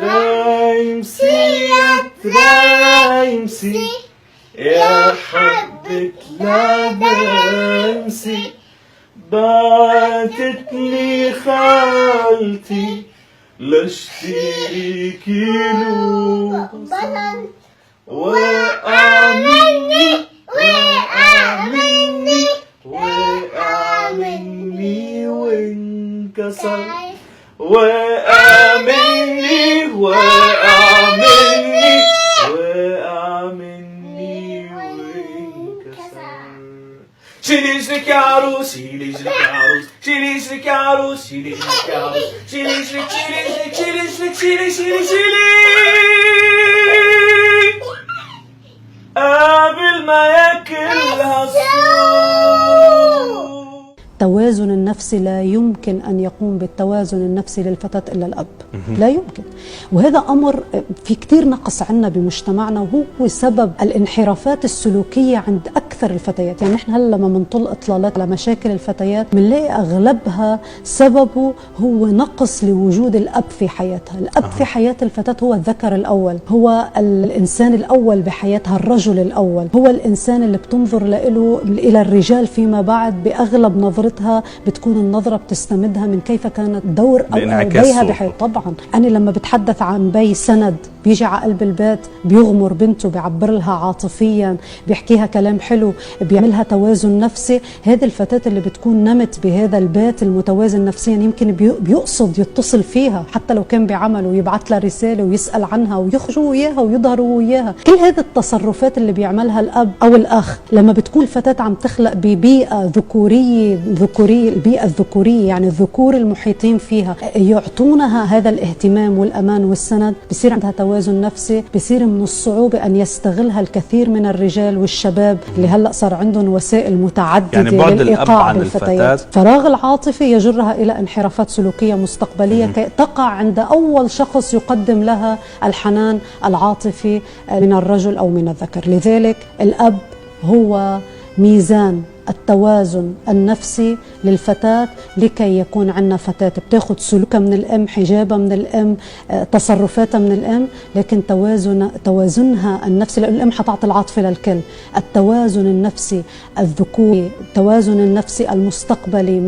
ترايمسي يا ترايمسي يا حبة لادمسي، بعتت لي خالتي لاشتري كيلو بصل، وقع مني وقع مني وقع مني وانكسر، وقع مني وقع مني وقع مني وانكسر. شيليشلك يا عروس شيليشلك يا عروس شيليشلك يا عروس شيليشلك يا عروس شيليشلك شيليشلك شيليشلك شيلي شيلي شيلي قبل ما ياكلها الصوت. التوازن النفسي لا يمكن أن يقوم بالتوازن النفسي للفتاة إلا الأب، لا يمكن. وهذا أمر في كتير نقص عنا بمجتمعنا، وهو سبب الانحرافات السلوكية عند أكثر الفتيات. يعني نحن هلا لما منطل إطلالات على مشاكل الفتيات بنلاقي أغلبها سببه هو نقص لوجود الأب في حياتها. الأب في حياة الفتاة هو الذكر الأول، هو الإنسان الأول بحياتها، الرجل الأول، هو الإنسان اللي بتنظر له إلى الرجال فيما بعد بأغلب نظرتها بتكون النظرة بتستمدها من كيف كانت دور أبيها بحياة. طبعا أنا لما بتحدث عن بي سند بيجي على قلب البيت، بيغمر بنته، بيعبر لها عاطفيا، بيحكيها كلام حلو، بيعملها توازن نفسي. هذه الفتاة اللي بتكون نمت بهذا البيت المتوازن نفسيا يمكن بيقصد يتصل فيها حتى لو كان بعمل، ويبعث لها رسالة ويسأل عنها ويخرجوا وياها ويظهروا وياها. كل هذه التصرفات اللي بيعملها الأب أو الأخ لما بتكون الفتاة عم تخلق ببيئة ذكورية، البيئة الذكورية يعني الذكور المحيطين فيها يعطونها هذا الاهتمام والأمان والسند، بصير عندها توازن نفسي. بصير من الصعوبة أن يستغلها الكثير من الرجال والشباب اللي هلأ صار عندهم وسائل متعددة يعني للإيقاع بالفتيات. فراغ العاطفة يجرها إلى انحرافات سلوكية مستقبلية كي تقع عند أول شخص يقدم لها الحنان العاطفي من الرجل أو من الذكر. لذلك الأب هو ميزان التوازن النفسي للفتاة، لكي يكون عندنا فتاة بتاخد سلوكها من الأم، حجابها من الأم، تصرفاتها من الأم، لكن توازنها النفسي، لأن الأم حتعطي العاطفة للكل. التوازن النفسي الذكوري، التوازن النفسي المستقبلي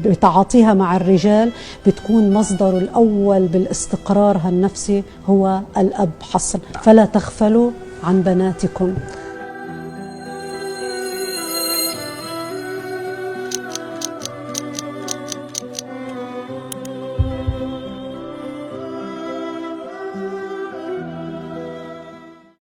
بتعاطيها مع الرجال بتكون مصدره الأول بالاستقرار النفسي هو الأب حصل. فلا تغفلوا عن بناتكم.